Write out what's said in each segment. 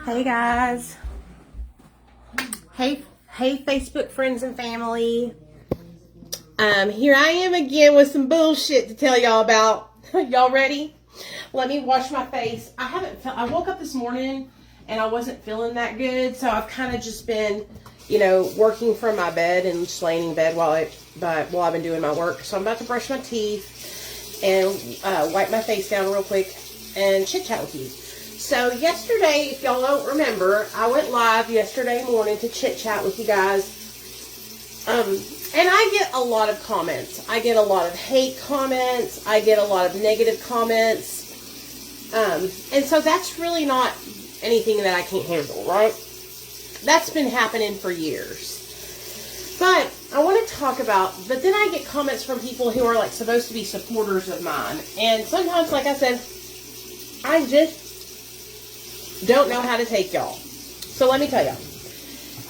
Hey guys. Hey Facebook friends and family. Here I am again with some bullshit to tell y'all about. Y'all ready? Let me wash my face. I woke up this morning and I wasn't feeling that good, so I've kind of just been, working from my bed and just laying in bed while I've been doing my work. So I'm about to brush my teeth and wipe my face down real quick and chit chat with you. So yesterday, if y'all don't remember, I went live yesterday morning to chit chat with you guys. And I get a lot of comments. I get a lot of hate comments. I get a lot of negative comments. And so that's really not anything that I can't handle, right? That's been happening for years. But I want to talk about, but then I get comments from people who are like supposed to be supporters of mine. And sometimes, like I said, I just don't know how to take y'all. So let me tell y'all.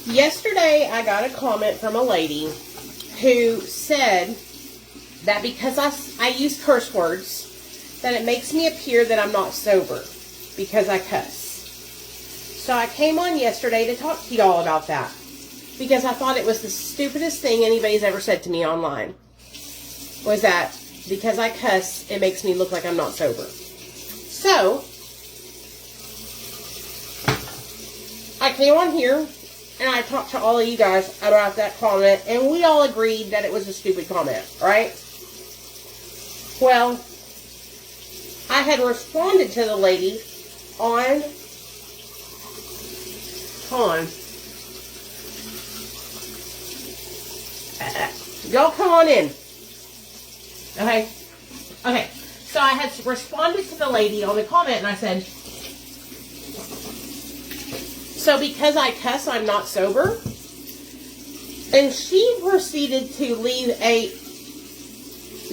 Yesterday, I got a comment from a lady who said that because I use curse words, that it makes me appear that I'm not sober because I cuss. So I came on yesterday to talk to y'all about that because I thought it was the stupidest thing anybody's ever said to me online. Was that because I cuss, it makes me look like I'm not sober. So I came on here and I talked to all of you guys about that comment, and we all agreed that it was a stupid comment, right? Well, I had responded to the lady on, hold on. Y'all come on in. Okay. So I had responded to the lady on the comment, and I said, so because I cuss, I'm not sober? And she proceeded to leave a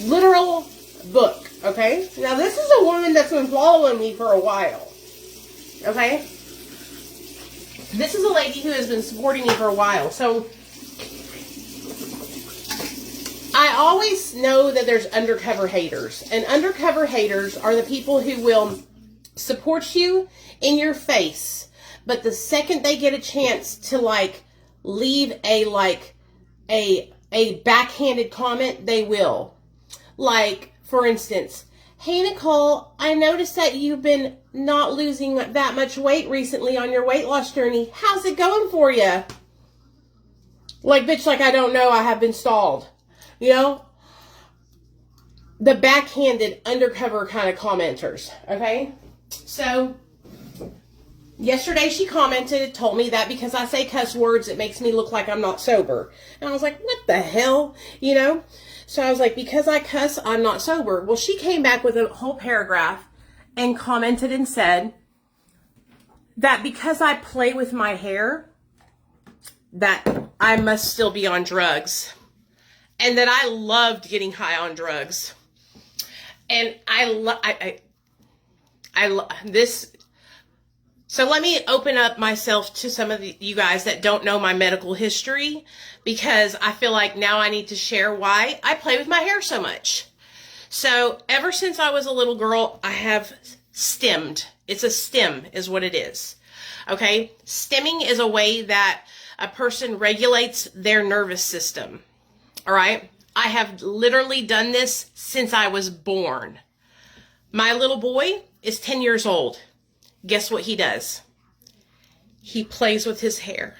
literal book, okay? Now, this is a woman that's been following me for a while, okay? This is a lady who has been supporting me for a while. So, I always know that there's undercover haters. And undercover haters are the people who will support you in your face. But the second they get a chance to leave a backhanded comment, they will. Like, for instance, hey Nicole, I noticed that you've been not losing that much weight recently on your weight loss journey. How's it going for you? Like, bitch, like I don't know, I have been stalled. The backhanded undercover kind of commenters, okay? So yesterday she commented, told me that because I say cuss words, it makes me look like I'm not sober. And I was like, what the hell? So I was like, because I cuss, I'm not sober. Well, she came back with a whole paragraph and commented and said that because I play with my hair, that I must still be on drugs. And that I loved getting high on drugs. And this. So let me open up myself to some of you guys that don't know my medical history, because I feel like now I need to share why I play with my hair so much. So ever since I was a little girl, I have stemmed. It's a stem is what it is. Okay? Stemming is a way that a person regulates their nervous system. All right? I have literally done this since I was born. My little boy is 10 years old. Guess what he does? He plays with his hair.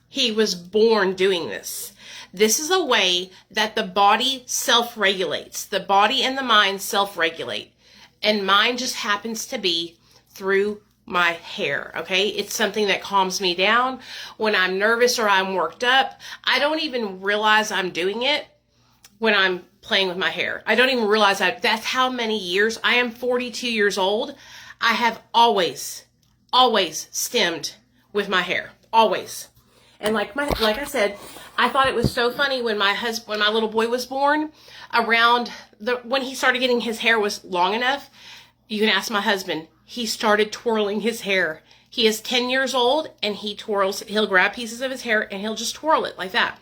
He was born doing this. This is a way that the body self-regulates. The body and the mind self-regulate. And mine just happens to be through my hair, okay? It's something that calms me down when I'm nervous or I'm worked up. I don't even realize I'm doing it when I'm playing with my hair. I don't even realize that's how many years. I am 42 years old. I have always stemmed with my hair. Always. And like I said, I thought it was so funny when my little boy was born, when he started getting his hair was long enough. You can ask my husband. He started twirling his hair. He is 10 years old and he twirls. He'll grab pieces of his hair and he'll just twirl it like that.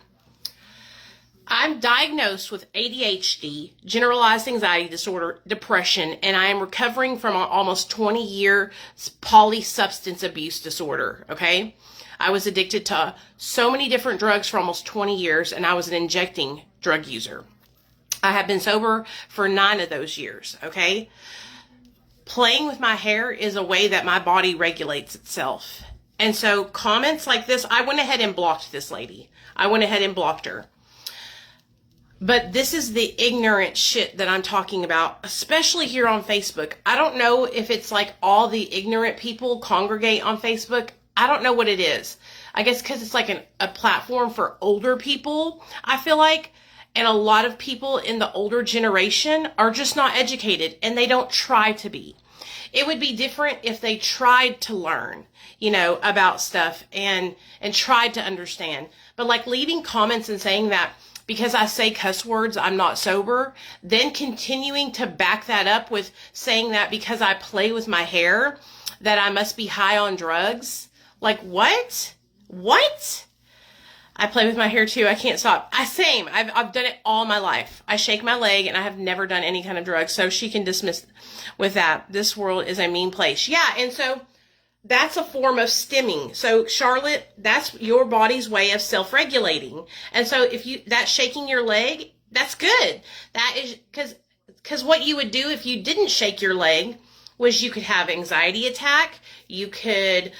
I'm diagnosed with ADHD, generalized anxiety disorder, depression, and I am recovering from an almost 20-year polysubstance abuse disorder, okay? I was addicted to so many different drugs for almost 20 years, and I was an injecting drug user. I have been sober for 9 of those years, okay? Playing with my hair is a way that my body regulates itself. And so comments like this, I went ahead and blocked this lady. I went ahead and blocked her. But this is the ignorant shit that I'm talking about, especially here on Facebook. I don't know if it's like all the ignorant people congregate on Facebook. I don't know what it is. I guess because it's like a platform for older people, I feel like. And a lot of people in the older generation are just not educated, and they don't try to be. It would be different if they tried to learn, you know, about stuff and tried to understand. But like leaving comments and saying that because I say cuss words, I'm not sober, then continuing to back that up with saying that because I play with my hair, that I must be high on drugs. Like, what? What? I play with my hair too. I can't stop. Same. I've done it all my life. I shake my leg and I have never done any kind of drugs. So she can dismiss with that. This world is a mean place. Yeah. And so that's a form of stimming. So Charlotte, that's your body's way of self-regulating. And so if that's shaking your leg, that's good. That is because what you would do if you didn't shake your leg was you could have anxiety attack. You could,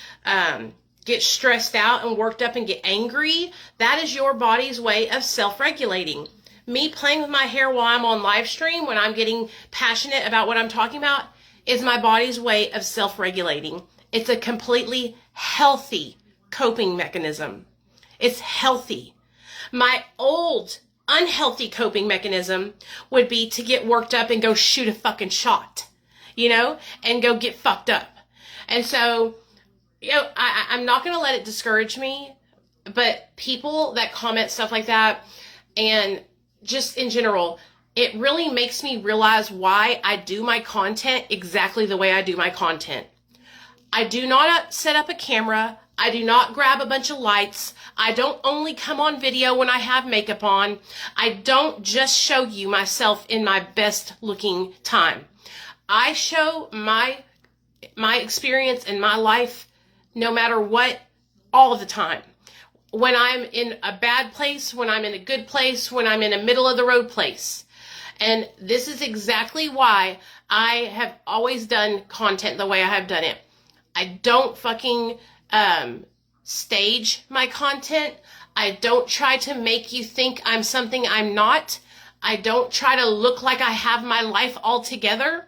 get stressed out and worked up and get angry. That is your body's way of self-regulating. Me playing with my hair while I'm on live stream, when I'm getting passionate about what I'm talking about, is my body's way of self-regulating. It's a completely healthy coping mechanism. It's healthy. My old unhealthy coping mechanism would be to get worked up and go shoot a fucking shot, you know, and go get fucked up. And so, you know, I'm not going to let it discourage me, but people that comment stuff like that, and just in general, it really makes me realize why I do my content exactly the way I do my content. I do not set up a camera. I do not grab a bunch of lights. I don't only come on video when I have makeup on. I don't just show you myself in my best looking time. I show my experience in my life no matter what, all the time. When I'm in a bad place, when I'm in a good place, when I'm in a middle of the road place. And this is exactly why I have always done content the way I have done it. I don't fucking stage my content. I don't try to make you think I'm something I'm not. I don't try to look like I have my life all together.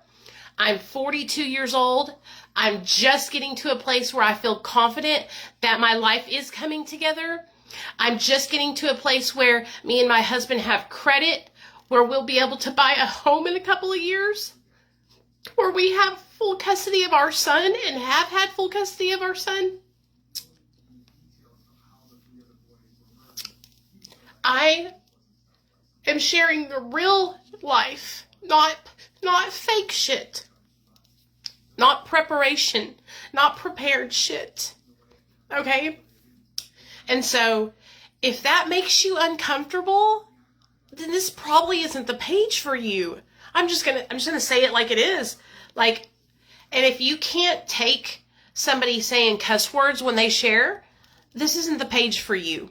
I'm 42 years old. I'm just getting to a place where I feel confident that my life is coming together. I'm just getting to a place where me and my husband have credit, where we'll be able to buy a home in a couple of years, where we have full custody of our son and have had full custody of our son. I am sharing the real life, not fake shit. Not preparation, not prepared shit. Okay? And so, if that makes you uncomfortable, then this probably isn't the page for you. I'm just gonna say it like it is. Like, and if you can't take somebody saying cuss words when they share, this isn't the page for you.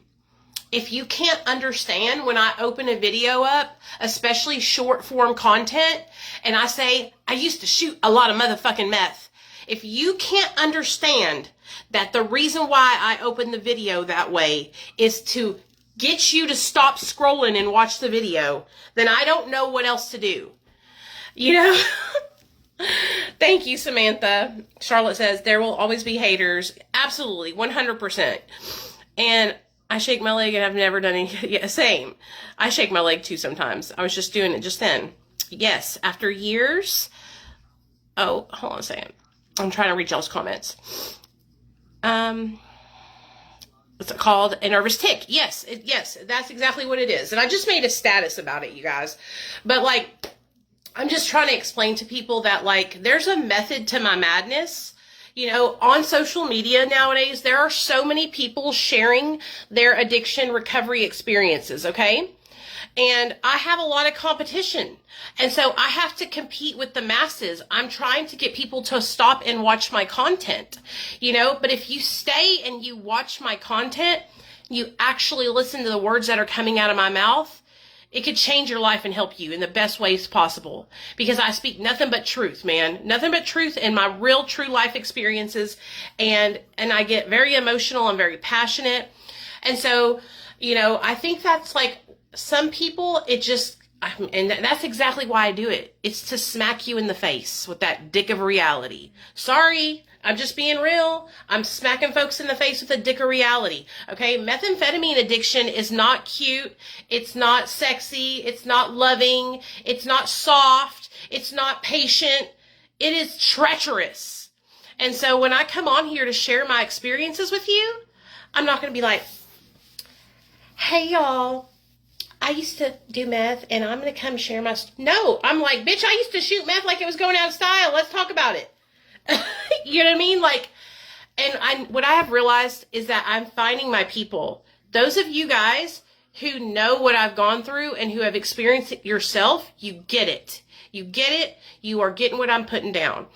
If you can't understand when I open a video up, especially short form content, and I say, I used to shoot a lot of motherfucking meth. If you can't understand that the reason why I open the video that way is to get you to stop scrolling and watch the video, then I don't know what else to do. You know? Thank you, Samantha. Charlotte says, there will always be haters. Absolutely, 100%. And I shake my leg and I've never done any, yeah, same. I shake my leg too sometimes. I was just doing it just then. Yes, after years. Oh, hold on a second. I'm trying to read y'all's comments. It's called a nervous tick. Yes, yes, that's exactly what it is. And I just made a status about it, you guys. But like, I'm just trying to explain to people that like, there's a method to my madness. You know, on social media nowadays, there are so many people sharing their addiction recovery experiences, okay? And I have a lot of competition. And so I have to compete with the masses. I'm trying to get people to stop and watch my content, but if you stay and you watch my content, you actually listen to the words that are coming out of my mouth, it could change your life and help you in the best ways possible. Because I speak nothing but truth, man. Nothing but truth in my real, true life experiences. And I get very emotional. I'm very passionate. And so, I think that's like some people, and that's exactly why I do it. It's to smack you in the face with that dick of reality. Sorry, I'm just being real. I'm smacking folks in the face with a dick of reality. Okay, methamphetamine addiction is not cute. It's not sexy. It's not loving. It's not soft. It's not patient. It is treacherous. And so when I come on here to share my experiences with you, I'm not going to be like, hey y'all, I used to do meth and I'm going to come share my... No, I'm like, bitch, I used to shoot meth like it was going out of style. Let's talk about it. You know what I mean? What I have realized is that I'm finding my people. Those of you guys who know what I've gone through and who have experienced it yourself, you get it. You get it. You are getting what I'm putting down,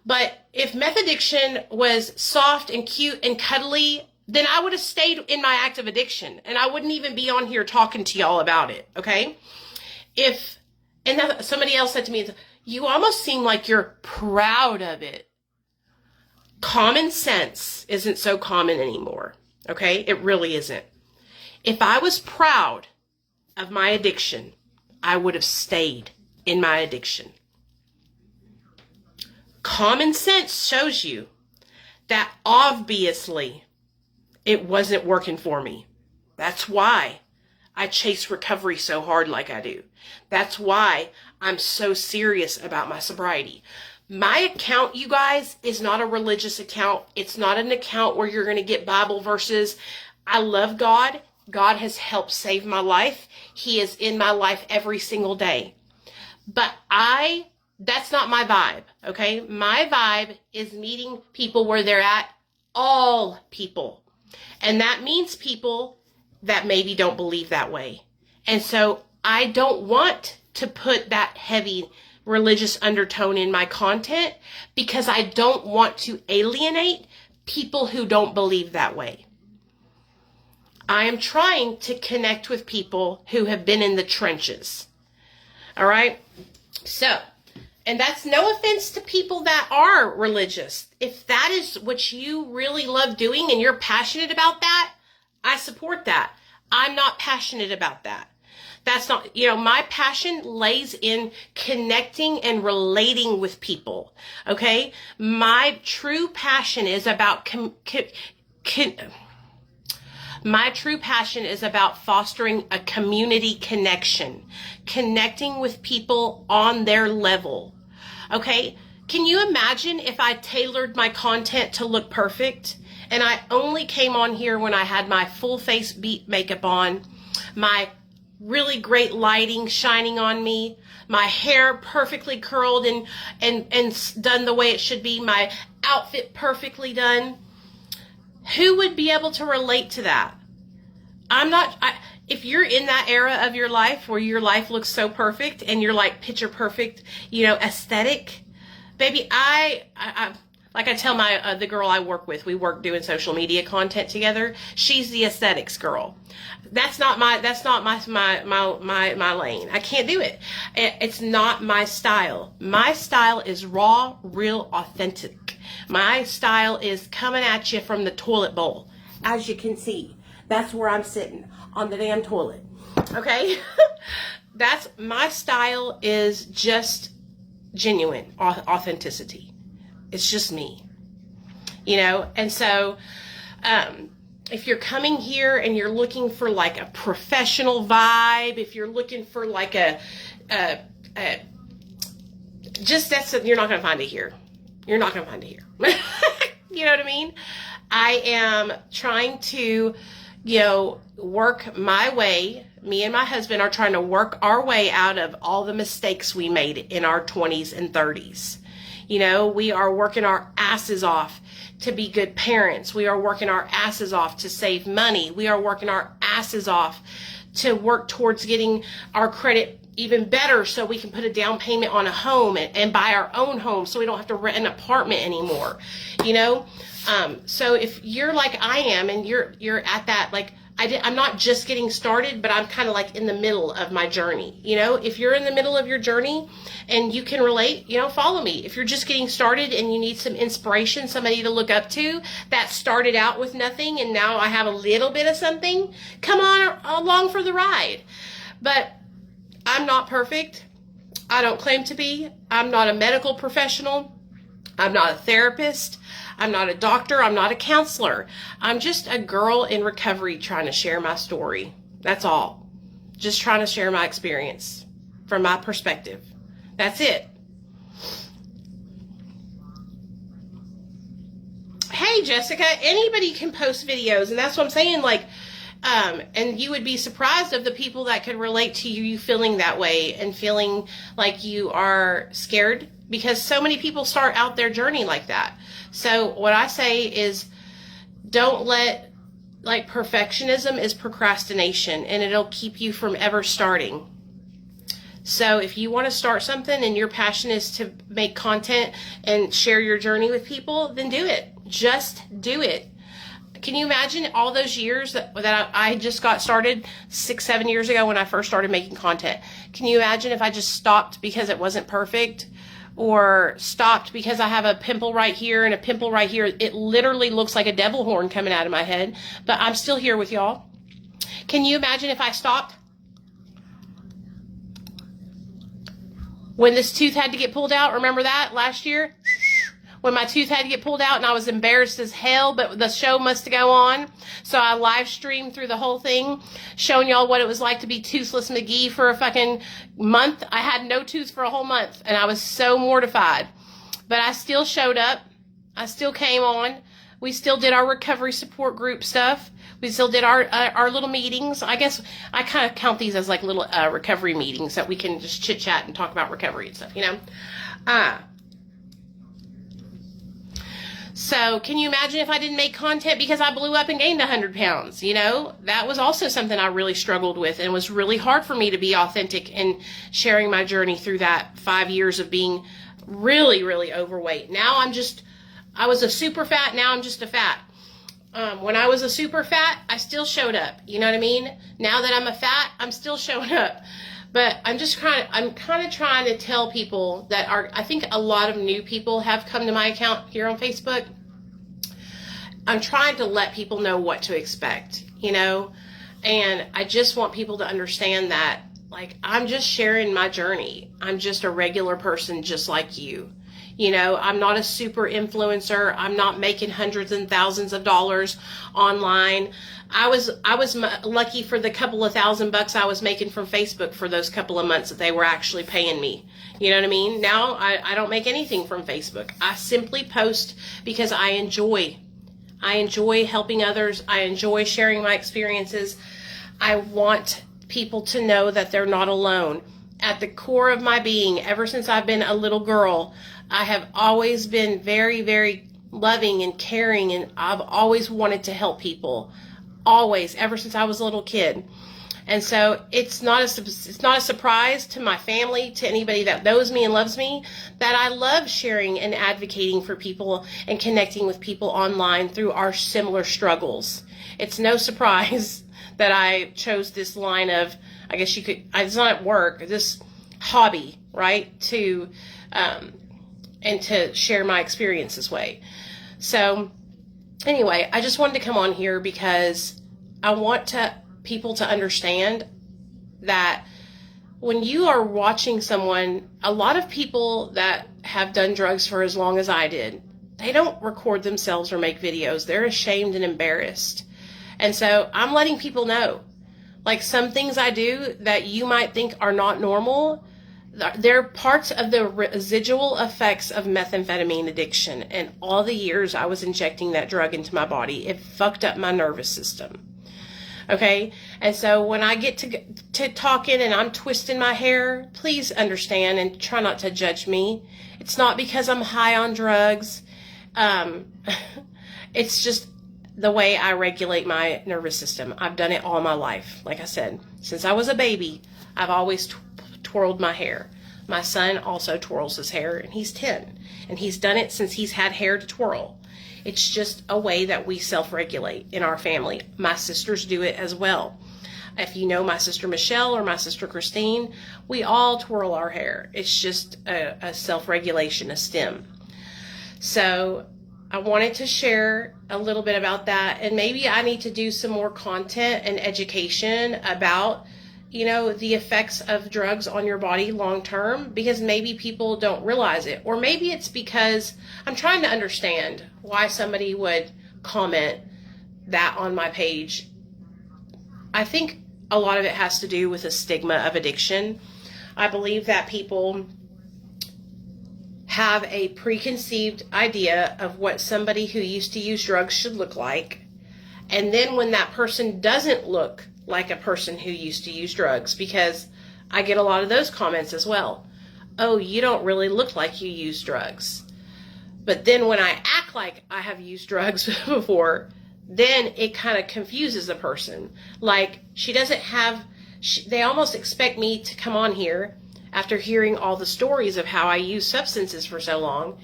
But if meth addiction was soft and cute and cuddly, then I would have stayed in my active addiction and I wouldn't even be on here talking to y'all about it. Okay. And somebody else said to me, you almost seem like you're proud of it. Common sense isn't so common anymore. Okay. It really isn't. If I was proud of my addiction, I would have stayed in my addiction. Common sense shows you that obviously it wasn't working for me. That's why I chase recovery so hard like I do. That's why I'm so serious about my sobriety. My account, you guys, is not a religious account. It's not an account where you're going to get Bible verses. I love God. God has helped save my life. He is in my life every single day. But that's not my vibe, okay? My vibe is meeting people where they're at, all people. And that means people that maybe don't believe that way. And so I don't want to put that heavy religious undertone in my content because I don't want to alienate people who don't believe that way. I am trying to connect with people who have been in the trenches. All right? So, and that's no offense to people that are religious. If that is what you really love doing and you're passionate about that, I support that. I'm not passionate about that. That's not, my passion lays in connecting and relating with people. Okay? My true passion is about my true passion is about fostering a community connection, connecting with people on their level. Okay? Can you imagine if I tailored my content to look perfect and I only came on here when I had my full face beat makeup on, my really great lighting shining on me, my hair perfectly curled and done the way it should be, my outfit perfectly done? Who would be able to relate to that? If you're in that era of your life where your life looks so perfect and you're like picture perfect, aesthetic, baby, like I tell the girl I work with, we work doing social media content together. She's the aesthetics girl. That's not my lane. I can't do it. It's not my style. My style is raw, real, authentic. My style is coming at you from the toilet bowl. As you can see, that's where I'm sitting, on the damn toilet. Okay? That's my style, is just genuine authenticity. It's just me, and so if you're coming here and you're looking for like a professional vibe, if you're looking for like you're not going to find it here. You're not going to find it here. You know what I mean? I am trying to, work my way. Me and my husband are trying to work our way out of all the mistakes we made in our 20s and 30s. We are working our asses off to be good parents. We are working our asses off to save money. We are working our asses off to work towards getting our credit even better so we can put a down payment on a home and buy our own home so we don't have to rent an apartment anymore, you know? So if you're like I am and you're at that, like, I'm not just getting started, but I'm kind of like in the middle of my journey. You know, if you're in the middle of your journey and you can relate, you know, follow me. If you're just getting started and you need some inspiration, somebody to look up to that started out with nothing and now I have a little bit of something, come on along for the ride. But I'm not perfect. I don't claim to be. I'm not a medical professional. I'm not a therapist. I'm not a doctor. I'm not a counselor. I'm just a girl in recovery trying to share my story. That's all. Just trying to share my experience from my perspective. That's it. Hey, Jessica, anybody can post videos, and that's what I'm saying, like, and you would be surprised of the people that could relate to you feeling that way and feeling like you are scared, because so many people start out their journey like that. So what I say is, don't let, like, perfectionism is procrastination, and it'll keep you from ever starting. So if you want to start something and your passion is to make content and share your journey with people, then do it. Just do it. Can you imagine all those years that I just got started 6-7 years ago when I first started making content? Can you imagine if I just stopped because it wasn't perfect, or stopped because I have a pimple right here and a pimple right here? It literally looks like a devil horn coming out of my head, but I'm still here with y'all. Can you imagine if I stopped when this tooth had to get pulled out? Remember that last year? When my tooth had to get pulled out and I was embarrassed as hell, but the show must go on. So I live streamed through the whole thing, showing y'all what it was like to be Toothless McGee for a fucking month. I had no tooth for a whole month and I was so mortified. But I still showed up. I still came on. We still did our recovery support group stuff. We still did our little meetings. I guess I kind of count these as like little recovery meetings that we can just chit chat and talk about recovery and stuff, you know? So can you imagine if I didn't make content because I blew up and gained 100 pounds? You know, that was also something I really struggled with, and was really hard for me to be authentic and sharing my journey through that 5 years of being really, really overweight. Now I was a super fat. Now I'm just a fat. When I was a super fat, I still showed up. You know what I mean? Now that I'm a fat, I'm still showing up. But I'm kind of trying to tell people that I think a lot of new people have come to my account here on Facebook. I'm trying to let people know what to expect, you know? And I just want people to understand that, like, I'm just sharing my journey. I'm just a regular person just like you. You know, I'm not a super influencer. I'm not making hundreds and thousands of dollars online. I was lucky for the couple of $1,000 I was making from Facebook for those couple of months that they were actually paying me. You know what I mean? Now I don't make anything from Facebook. I simply post because I enjoy helping others. I enjoy sharing my experiences. I want people to know that they're not alone. At the core of my being, ever since I've been a little girl, I have always been very, very loving and caring, and I've always wanted to help people. Always, ever since I was a little kid. And so it's not a surprise to my family, to anybody that knows me and loves me, that I love sharing and advocating for people and connecting with people online through our similar struggles. It's no surprise that I chose this line of, I guess you could, it's not at work, this hobby, right? And to share my experience this way. So anyway, I just wanted to come on here because I want people to understand that when you are watching someone, a lot of people that have done drugs for as long as I did, they don't record themselves or make videos. They're ashamed and embarrassed. And so I'm letting people know, like, some things I do that you might think are not normal, they're parts of the residual effects of methamphetamine addiction. And all the years I was injecting that drug into my body, it fucked up my nervous system. Okay? And so when I get to talking and I'm twisting my hair, please understand and try not to judge me. It's not because I'm high on drugs. It's just the way I regulate my nervous system. I've done it all my life. Like I said, since I was a baby, I've always twirled my hair. My son also twirls his hair, and he's 10. And he's done it since he's had hair to twirl. It's just a way that we self-regulate in our family. My sisters do it as well. If you know my sister Michelle or my sister Christine, we all twirl our hair. It's just a self-regulation, a stem. So I wanted to share a little bit about that, and maybe I need to do some more content and education about, you know, the effects of drugs on your body long term, because maybe people don't realize it. Or maybe it's because I'm trying to understand why somebody would comment that on my page. I think a lot of it has to do with the stigma of addiction. I believe that people have a preconceived idea of what somebody who used to use drugs should look like. And then when that person doesn't look like a person who used to use drugs, because I get a lot of those comments as well. Oh, you don't really look like you use drugs. But then when I act like I have used drugs before, then it kind of confuses the person. Like, she doesn't have, they almost expect me to come on here after hearing all the stories of how I use substances for so long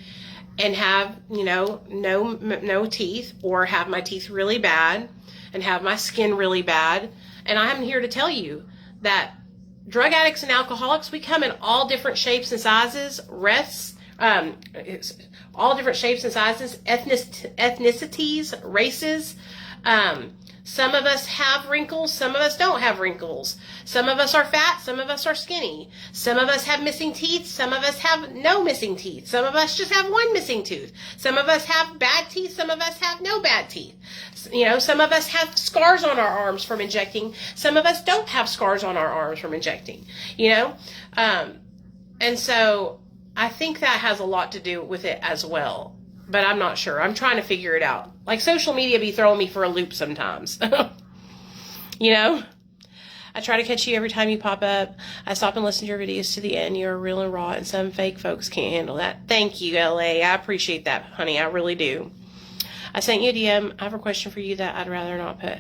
and have, you know, no teeth, or have my teeth really bad and have my skin really bad. And I'm here to tell you that drug addicts and alcoholics, we come in all different shapes and sizes, all different shapes and sizes, ethnicities, races. Some of us have wrinkles, some of us don't have wrinkles. Some of us are fat, some of us are skinny. Some of us have missing teeth, some of us have no missing teeth. Some of us just have one missing tooth. Some of us have bad teeth, some of us have no bad teeth. You know, some of us have scars on our arms from injecting. Some of us don't have scars on our arms from injecting, you know. And so I think that has a lot to do with it as well. But I'm not sure. I'm trying to figure it out. Like, social media be throwing me for a loop sometimes. You know? I try to catch you every time you pop up. I stop and listen to your videos to the end. You're real and raw, and some fake folks can't handle that. Thank you, LA. I appreciate that, honey. I really do. I sent you a DM. I have a question for you that I'd rather not put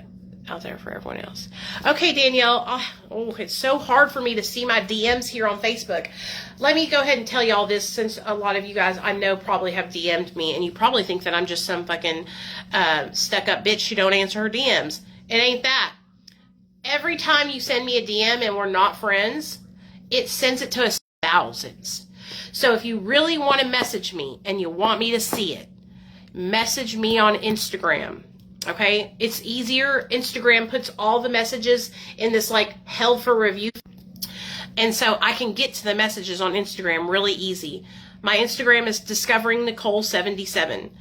out there for everyone else. Okay, Danielle. Oh, it's so hard for me to see my DMs here on Facebook. Let me go ahead and tell y'all this, since a lot of you guys I know probably have DM'd me, and you probably think that I'm just some fucking stuck-up bitch who don't answer her DMs. It ain't that. Every time you send me a DM and we're not friends, it sends it to us thousands. So if you really want to message me and you want me to see it, message me on Instagram. Okay, it's easier. Instagram puts all the messages in this like held for review. And so I can get to the messages on Instagram really easy. My Instagram is Discovering Nicole 77.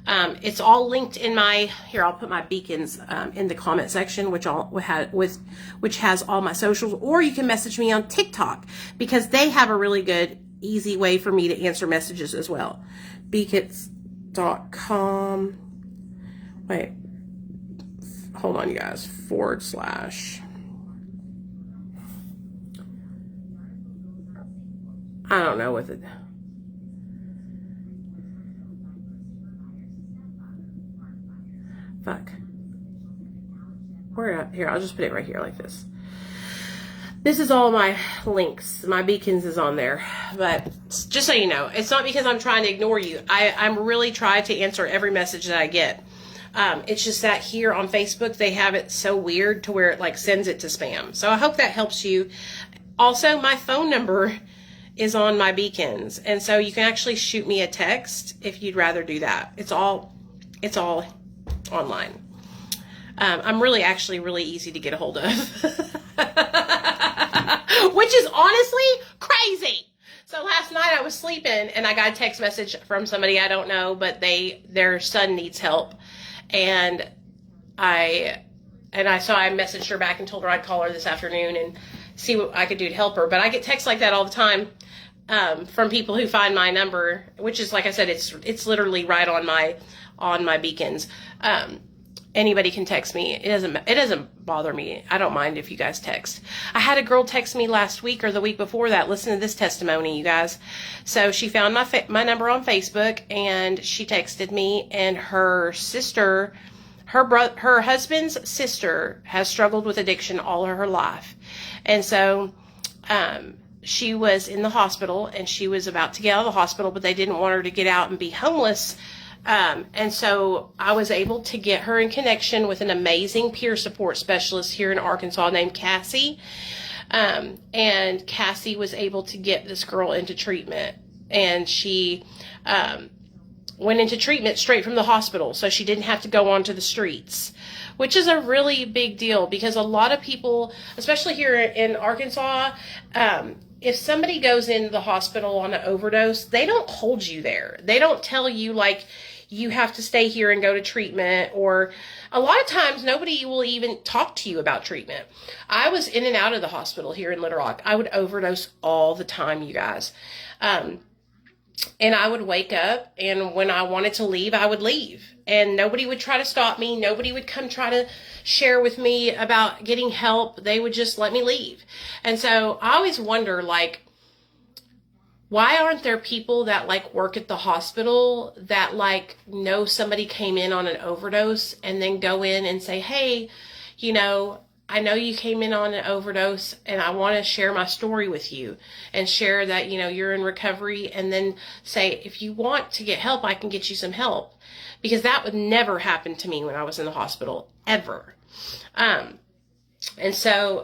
It's all linked in my, here, I'll put my beacons in the comment section, which has all my socials, or you can message me on TikTok, because they have a really good, easy way for me to answer messages as well. Beacons.com. Wait. Hold on, you guys. / I don't know with it. Fuck. Where? Here, I'll just put it right here like this. This is all my links. My beacons is on there. But just so you know, it's not because I'm trying to ignore you. I'm really trying to answer every message that I get. It's just that here on Facebook, they have it so weird to where it like sends it to spam. So I hope that helps you. Also, my phone number is on my beacons. And so you can actually shoot me a text if you'd rather do that. It's all online. I'm actually really easy to get a hold of. Which is honestly crazy. So last night I was sleeping and I got a text message from somebody I don't know, but their son needs help. And I messaged her back and told her I'd call her this afternoon and see what I could do to help her. But I get texts like that all the time from people who find my number, which is, like I said, it's literally right on my beacons. Anybody can text me. It doesn't bother me. I don't mind if you guys text. I had a girl text me last week or the week before that. Listen to this testimony, you guys. So she found my number on Facebook and she texted me, and her sister, her husband's sister has struggled with addiction all of her life. And so she was in the hospital, and she was about to get out of the hospital, but they didn't want her to get out and be homeless. And so I was able to get her in connection with an amazing peer support specialist here in Arkansas named Cassie. And Cassie was able to get this girl into treatment, and she went into treatment straight from the hospital, so she didn't have to go onto the streets, which is a really big deal, because a lot of people, especially here in Arkansas, if somebody goes into the hospital on an overdose, they don't hold you there. They don't tell you, like, you have to stay here and go to treatment, or a lot of times nobody will even talk to you about treatment. I was in and out of the hospital here in Little Rock. I would overdose all the time, you guys. And I would wake up, and when I wanted to leave, I would leave. And nobody would try to stop me. Nobody would come try to share with me about getting help. They would just let me leave. And so I always wonder, like, why aren't there people that, like, work at the hospital that, like, know somebody came in on an overdose and then go in and say, hey, you know, I know you came in on an overdose, and I want to share my story with you, and share that, you know, you're in recovery, and then say, if you want to get help, I can get you some help. Because that would never happen to me when I was in the hospital, ever. And so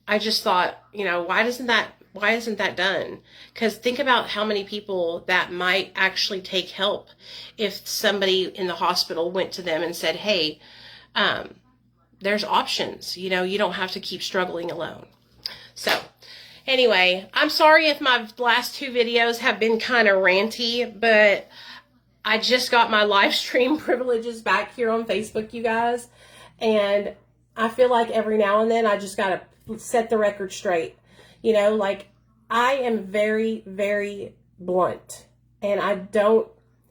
I just thought, you know, why isn't that done? Because think about how many people that might actually take help if somebody in the hospital went to them and said, hey, there's options. You know, you don't have to keep struggling alone. So anyway, I'm sorry if my last two videos have been kind of ranty, but I just got my live stream privileges back here on Facebook, you guys. And I feel like every now and then I just got to set the record straight. You know, like, I am very, very blunt. And I don't,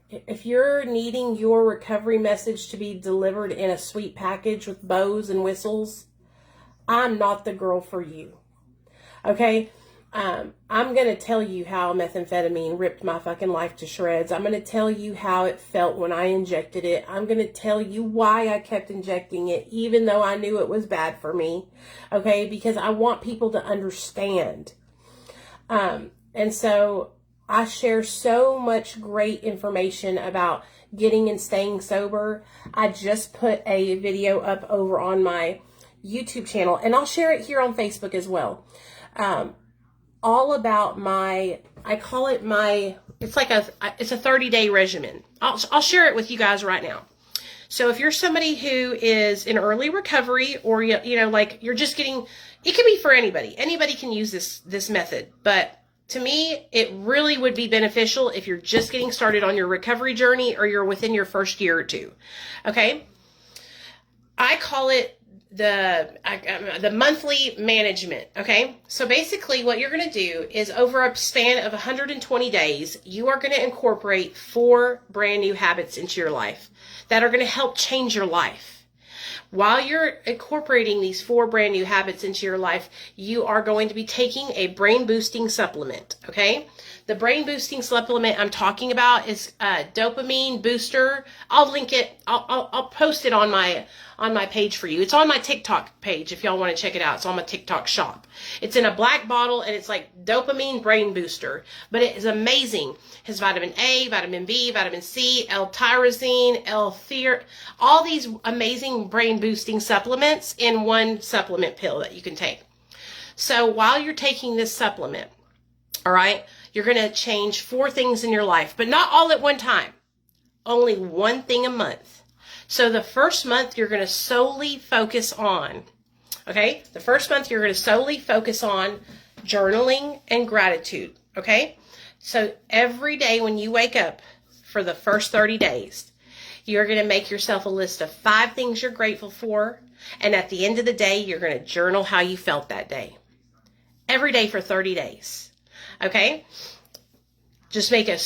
if you're needing your recovery message to be delivered in a sweet package with bows and whistles, I'm not the girl for you. Okay? I'm going to tell you how methamphetamine ripped my fucking life to shreds. I'm going to tell you how it felt when I injected it. I'm going to tell you why I kept injecting it, even though I knew it was bad for me. Okay? Because I want people to understand. And so I share so much great information about getting and staying sober. I just put a video up over on my YouTube channel, and I'll share it here on Facebook as well. All about my, I call it my, it's a 30-day regimen. I'll share it with you guys right now. So if you're somebody who is in early recovery, or, you know, like, you're just getting, it can be for anybody. Anybody can use this method, but to me, it really would be beneficial if you're just getting started on your recovery journey, or you're within your first year or two. Okay? I call it the monthly management. Okay? So basically what you're going to do is, over a span of 120 days, you are going to incorporate 4 brand new habits into your life that are going to help change your life. While you're incorporating these 4 brand new habits into your life, you are going to be taking a brain boosting supplement, okay? The brain boosting supplement I'm talking about is dopamine booster. I'll link it. I'll post it on my page for you. It's on my TikTok page if y'all want to check it out. It's on my TikTok shop. It's in a black bottle, and it's like dopamine brain booster, but it is amazing. It has vitamin A, vitamin B, vitamin C, L-tyrosine, L-theanine, all these amazing brain boosting supplements in one supplement pill that you can take. So while you're taking this supplement, all right, you're going to change 4 things in your life, but not all at one time. Only 1 thing a month. So the first month, you're going to solely focus on, okay? The first month, you're going to solely focus on journaling and gratitude, okay? So every day when you wake up for the first 30 days, you're going to make yourself a list of 5 things you're grateful for. And at the end of the day, you're going to journal how you felt that day. Every day for 30 days. Okay? Just make a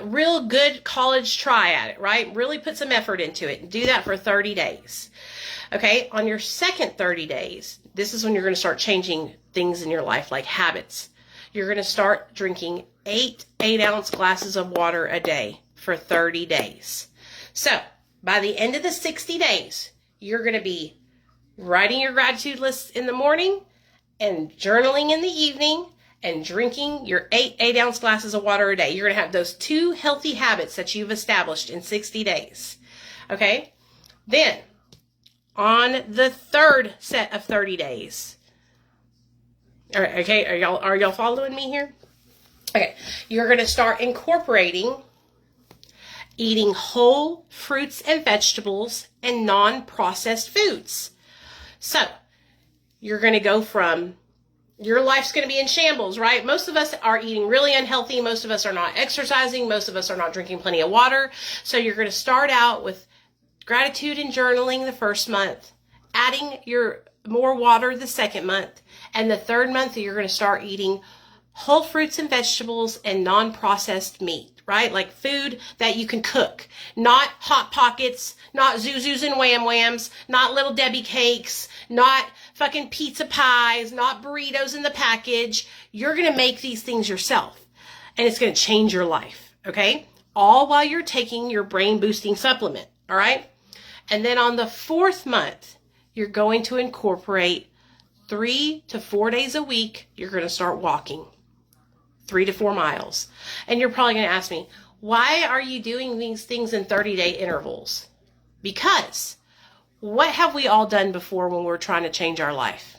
real good college try at it, right? Really put some effort into it and do that for 30 days. Okay? On your second 30 days, this is when you're going to start changing things in your life, like habits. You're going to start drinking 8 8-ounce glasses of water a day for 30 days. So, by the end of the 60 days, you're going to be writing your gratitude list in the morning and journaling in the evening and drinking your 8-ounce glasses of water a day. You're going to have those 2 healthy habits that you've established in 60 days. Okay? Then, on the 3rd set of 30 days. All right, okay, are y'all following me here? Okay, you're going to start incorporating eating whole fruits and vegetables and non-processed foods. So, you're going to go from, your life's going to be in shambles, right? Most of us are eating really unhealthy. Most of us are not exercising. Most of us are not drinking plenty of water. So you're going to start out with gratitude and journaling the first month, adding your more water the second month, and the third month you're going to start eating whole fruits and vegetables and non-processed meat, right? Like food that you can cook, not Hot Pockets, not Zuzus and Wham Whams, not Little Debbie cakes, not fucking pizza pies, not burritos in the package. You're going to make these things yourself, and it's going to change your life, okay? All while you're taking your brain boosting supplement, all right? And then on the 4th month, you're going to incorporate 3 to 4 days a week. You're going to start walking 3 to 4 miles. And you're probably going to ask me, why are you doing these things in 30-day intervals? Because what have we all done before when we're trying to change our life?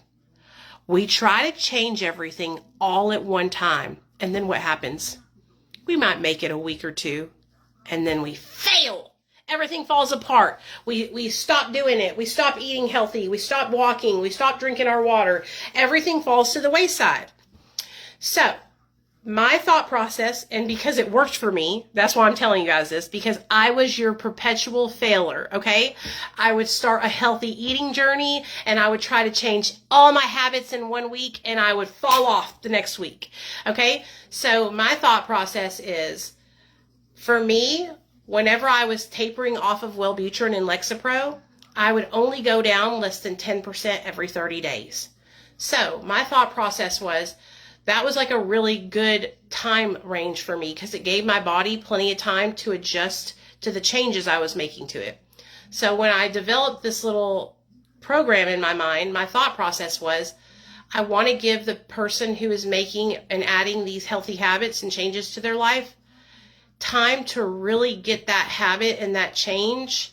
We try to change everything all at one time. And then what happens? We might make it a week or 2, and then we fail. Everything falls apart. We stop doing it. We stop eating healthy. We stop walking. We stop drinking our water. Everything falls to the wayside. So, my thought process, and because it worked for me, that's why I'm telling you guys this, because I was your perpetual failure, okay? I would start a healthy eating journey, and I would try to change all my habits in 1 week, and I would fall off the next week, okay? So my thought process is, for me, whenever I was tapering off of Wellbutrin and Lexapro, I would only go down less than 10% every 30 days. So my thought process was, that was like a really good time range for me because it gave my body plenty of time to adjust to the changes I was making to it. So when I developed this little program in my mind, my thought process was, I want to give the person who is making and adding these healthy habits and changes to their life time to really get that habit and that change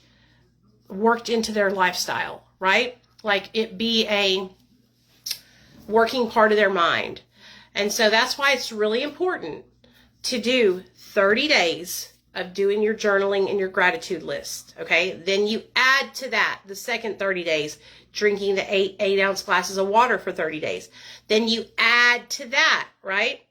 worked into their lifestyle, right? Like it be a working part of their mind. And so that's why it's really important to do 30 days of doing your journaling and your gratitude list, okay? Then you add to that the second 30 days, drinking the 8-ounce glasses of water for 30 days. Then you add to that, right?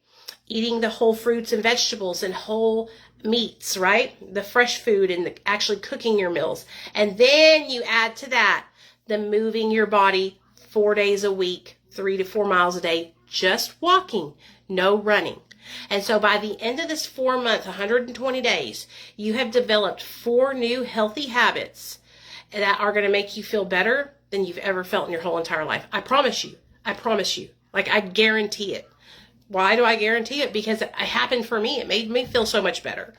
Eating the whole fruits and vegetables and whole meats, right? The fresh food and actually cooking your meals. And then you add to that the moving your body 4 days a week, 3 to 4 miles a day, just walking, no running. And so by the end of this 4-month, 120 days, you have developed 4 new healthy habits that are going to make you feel better than you've ever felt in your whole entire life. I promise you. I promise you. Like, I guarantee it. Why do I guarantee it? Because it happened for me. It made me feel so much better.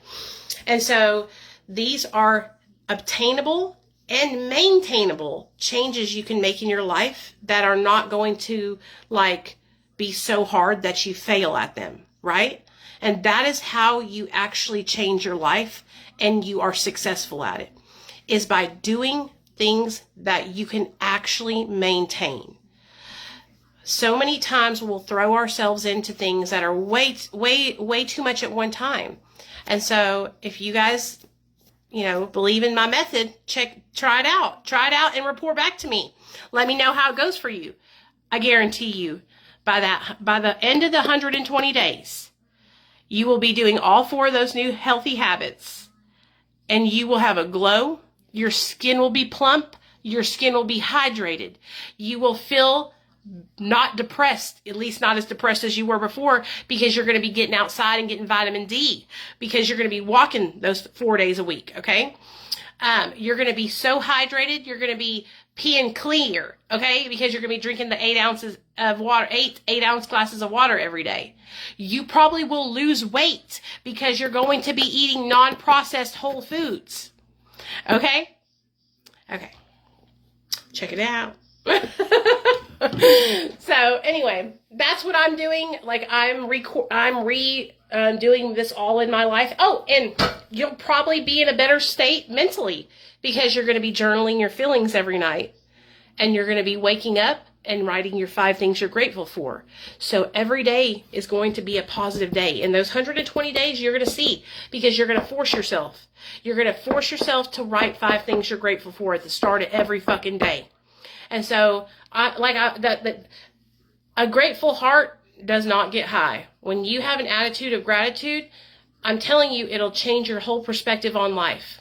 And so these are obtainable and maintainable changes you can make in your life that are not going to, like, be so hard that you fail at them, right? And that is how you actually change your life and you are successful at it, is by doing things that you can actually maintain. So many times we'll throw ourselves into things that are way too much at one time. And so if you guys, believe in my method, try it out and report back to me. Let me know how it goes for you. I guarantee you, by the end of the 120 days, you will be doing all 4 of those new healthy habits, and you will have a glow. Your skin will be plump. Your skin will be hydrated. You will feel not depressed, at least not as depressed as you were before, because you're going to be getting outside and getting vitamin D, because you're going to be walking those 4 days a week, okay? You're going to be so hydrated, you're going to be peeing clear, okay? Because you're going to be drinking the 8 ounces of water, 8-ounce glasses of water every day. You probably will lose weight because you're going to be eating non-processed whole foods, okay? Okay. Check it out. So anyway, that's what I'm doing. Like I'm doing this all in my life. Oh, and you'll probably be in a better state mentally because you're going to be journaling your feelings every night, and you're going to be waking up and writing your 5 things you're grateful for. So every day is going to be a positive day. And those 120 days you're going to see, because you're going to force yourself. You're going to force yourself to write 5 things you're grateful for at the start of every fucking day. And so a grateful heart does not get high. When you have an attitude of gratitude, I'm telling you, it'll change your whole perspective on life.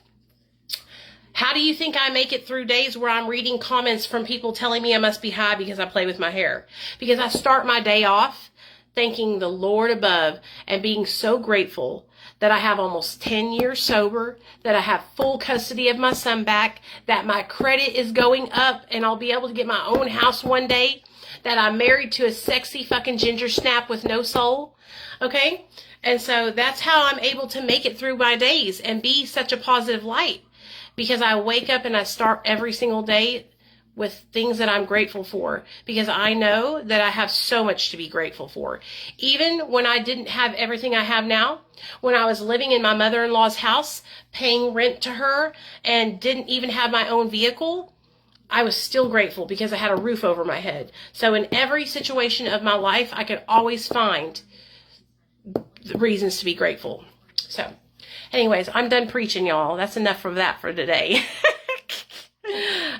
How do you think I make it through days where I'm reading comments from people telling me I must be high because I play with my hair? Because I start my day off thanking the Lord above and being so grateful that I have almost 10 years sober, that I have full custody of my son back, that my credit is going up and I'll be able to get my own house one day, that I'm married to a sexy fucking ginger snap with no soul. Okay? And so that's how I'm able to make it through my days and be such a positive light. Because I wake up and I start every single day with things that I'm grateful for. Because I know that I have so much to be grateful for. Even when I didn't have everything I have now, when I was living in my mother-in-law's house, paying rent to her, and didn't even have my own vehicle, I was still grateful because I had a roof over my head. So in every situation of my life, I could always find the reasons to be grateful. So anyways, I'm done preaching, y'all. That's enough of that for today.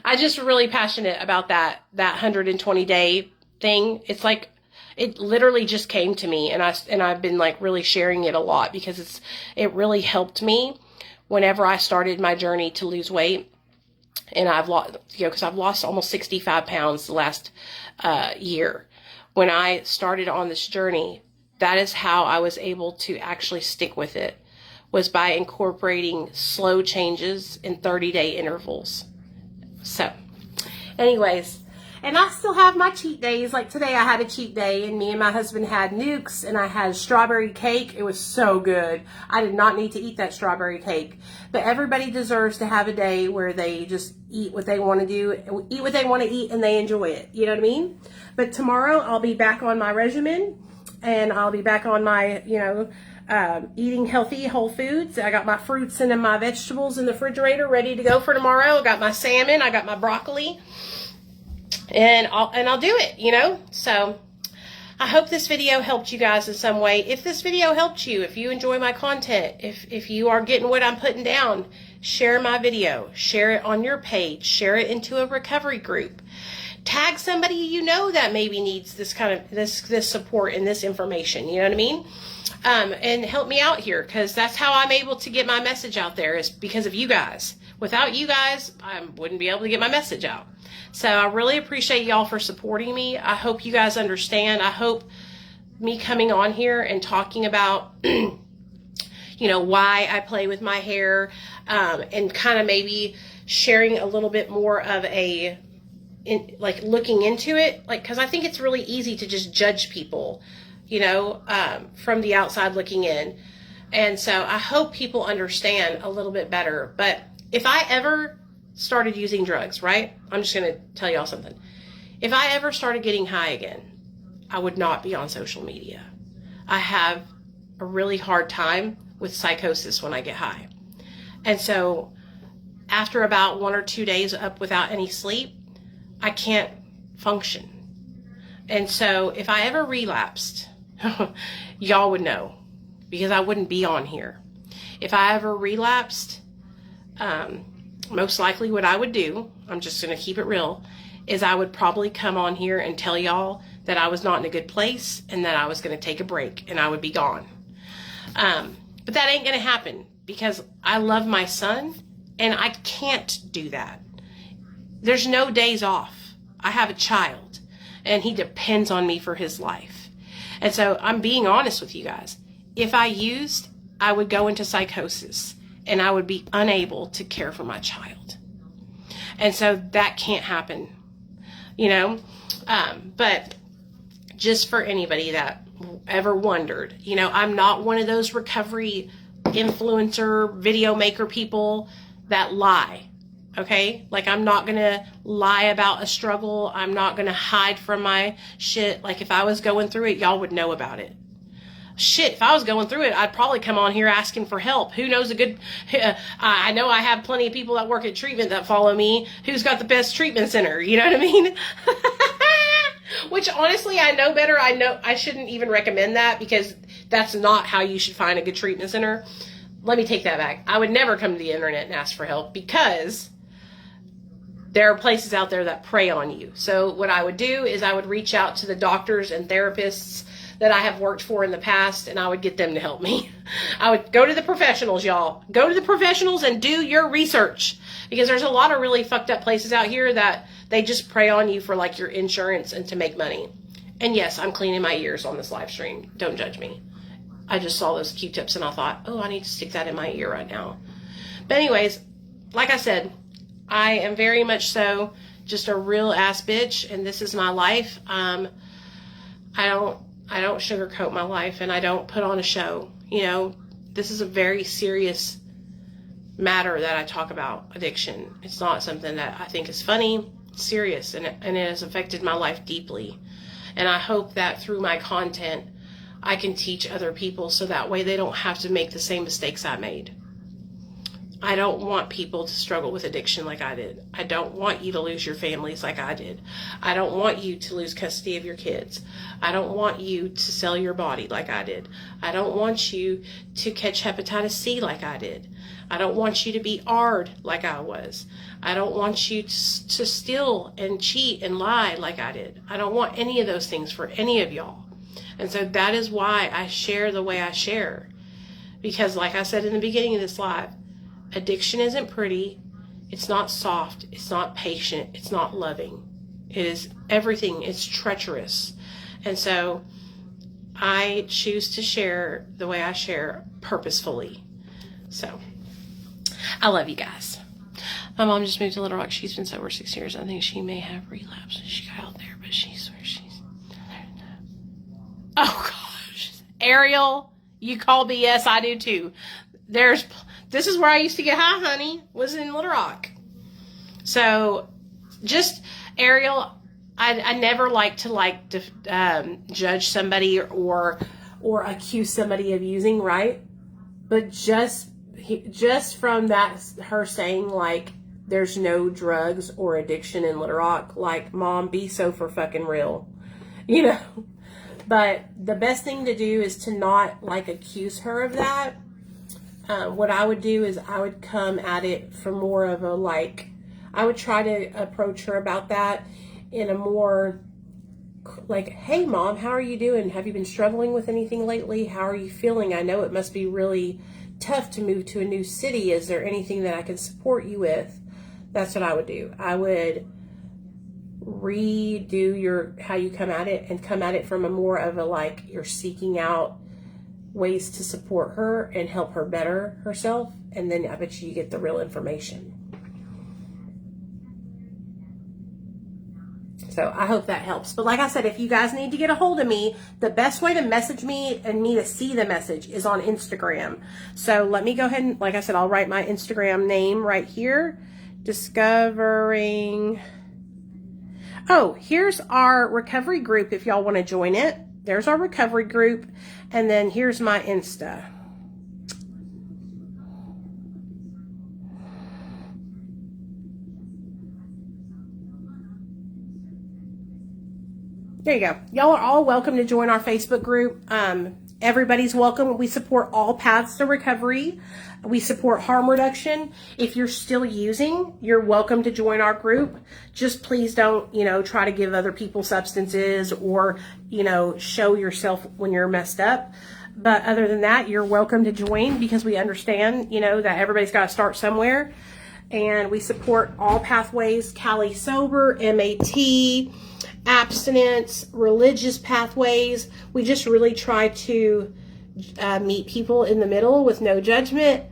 I'm just really passionate about that 120 day thing. It's like, it literally just came to me, and I've been like really sharing it a lot because it really helped me whenever I started my journey to lose weight. And I've lost, because I've lost almost 65 pounds the last year. When I started on this journey, that is how I was able to actually stick with it, was by incorporating slow changes in 30-day intervals. So, anyways, and I still have my cheat days. Like today I had a cheat day, and me and my husband had nukes, and I had strawberry cake. It was so good. I did not need to eat that strawberry cake. But everybody deserves to have a day where they just eat what they want to do, eat what they want to eat, and they enjoy it. You know what I mean? But tomorrow I'll be back on my regimen, and I'll be back on my, eating healthy whole foods. I got my fruits and my vegetables in the refrigerator ready to go for tomorrow. I got my salmon, I got my broccoli, and I'll do it, So I hope this video helped you guys in some way. If this video helped you, if you enjoy my content, if you are getting what I'm putting down, share my video, share it on your page, share it into a recovery group. Tag somebody you know that maybe needs this kind of this support and this information. You know what I mean? And help me out here, because that's how I'm able to get my message out there, is because of you guys. Without you guys, I wouldn't be able to get my message out. So I really appreciate y'all for supporting me. I hope you guys understand. I hope me coming on here and talking about, why I play with my hair, and kind of maybe sharing a little bit more of looking into it, because I think it's really easy to just judge people, from the outside looking in. And so I hope people understand a little bit better. But if I ever started using drugs, right? I'm just going to tell y'all something. If I ever started getting high again, I would not be on social media. I have a really hard time with psychosis when I get high. And so after about 1 or 2 days up without any sleep, I can't function. And so if I ever relapsed, y'all would know, because I wouldn't be on here. If I ever relapsed, most likely what I would do, I'm just going to keep it real, is I would probably come on here and tell y'all that I was not in a good place and that I was going to take a break and I would be gone. But that ain't going to happen, because I love my son and I can't do that. There's no days off. I have a child and he depends on me for his life. And so I'm being honest with you guys. If I used, I would go into psychosis and I would be unable to care for my child. And so that can't happen, but just for anybody that ever wondered, I'm not one of those recovery influencer, video maker people that lie. Okay? Like, I'm not going to lie about a struggle. I'm not going to hide from my shit. Like, if I was going through it, y'all would know about it. Shit, if I was going through it, I'd probably come on here asking for help. Who knows a good... I know I have plenty of people that work at treatment that follow me. Who's got the best treatment center? You know what I mean? Which, honestly, I know better. I know I shouldn't even recommend that, because that's not how you should find a good treatment center. Let me take that back. I would never come to the internet and ask for help, because there are places out there that prey on you. So what I would do is I would reach out to the doctors and therapists that I have worked for in the past, and I would get them to help me. I would go to the professionals, y'all. Go to the professionals and do your research, because there's a lot of really fucked up places out here that they just prey on you for like your insurance and to make money. And yes, I'm cleaning my ears on this live stream. Don't judge me. I just saw those Q-tips and I thought, oh, I need to stick that in my ear right now. But anyways, like I said, I am very much so just a real ass bitch, and this is my life. I don't sugarcoat my life, and I don't put on a show. You know, this is a very serious matter that I talk about, addiction. It's not something that I think is funny. It's serious, and it has affected my life deeply. And I hope that through my content, I can teach other people, so that way they don't have to make the same mistakes I made. I don't want people to struggle with addiction like I did. I don't want you to lose your families like I did. I don't want you to lose custody of your kids. I don't want you to sell your body like I did. I don't want you to catch hepatitis C like I did. I don't want you to be ARD like I was. I don't want you to steal and cheat and lie like I did. I don't want any of those things for any of y'all. And so that is why I share the way I share. Because like I said in the beginning of this live, addiction isn't pretty. It's not soft. It's not patient. It's not loving. It is everything. It's treacherous. And so I choose to share the way I share purposefully. So I love you guys. My mom just moved to Little Rock. She's been sober 6 years. I think she may have relapsed when she got out there, but she swears she's... Oh gosh. Ariel, you call BS. I do too. This is where I used to get high, honey, was in Little Rock. So just, Ariel, I never like to judge somebody or accuse somebody of using, right? But just from that, her saying like there's no drugs or addiction in Little Rock, like, Mom, be so for fucking real, you know? But the best thing to do is to not like accuse her of that. What I would do is I would come at it from more of a like, I would try to approach her about that in a more like, hey Mom, how are you doing? Have you been struggling with anything lately? How are you feeling? I know it must be really tough to move to a new city. Is there anything that I can support you with? That's what I would do. I would redo how you come at it, and come at it from a more of a like, you're seeking out ways to support her and help her better herself, and then I bet you get the real information. So I hope that helps. But like I said, if you guys need to get a hold of me, the best way to message me and me to see the message is on Instagram. So let me go ahead and, like I said, I'll write my Instagram name right here. Discovering. Oh, here's our recovery group if y'all want to join it. There's our recovery group. And then here's my Insta. There you go. Y'all are all welcome to join our Facebook group. Everybody's welcome. We support all paths to recovery. We support harm reduction. If you're still using, you're welcome to join our group. Just please don't, try to give other people substances or, show yourself when you're messed up. But other than that, you're welcome to join, because we understand, that everybody's got to start somewhere. And we support all pathways, Cali Sober, MAT, abstinence, religious pathways. We just really try to meet people in the middle with no judgment.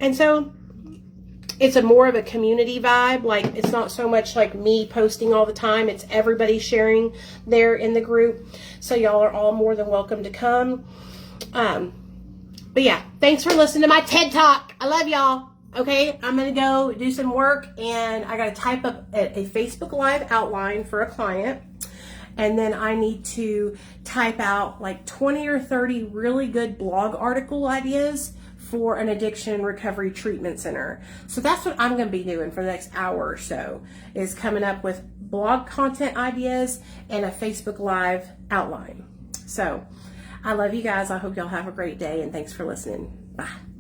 And so it's more of a community vibe. Like, it's not so much like me posting all the time. It's everybody sharing there in the group. So y'all are all more than welcome to come. But yeah, thanks for listening to my TED Talk. I love y'all. Okay, I'm going to go do some work, and I got to type up a Facebook Live outline for a client. And then I need to type out like 20 or 30 really good blog article ideas for an addiction recovery treatment center. So that's what I'm going to be doing for the next hour or so, is coming up with blog content ideas and a Facebook Live outline. So I love you guys. I hope y'all have a great day, and thanks for listening. Bye.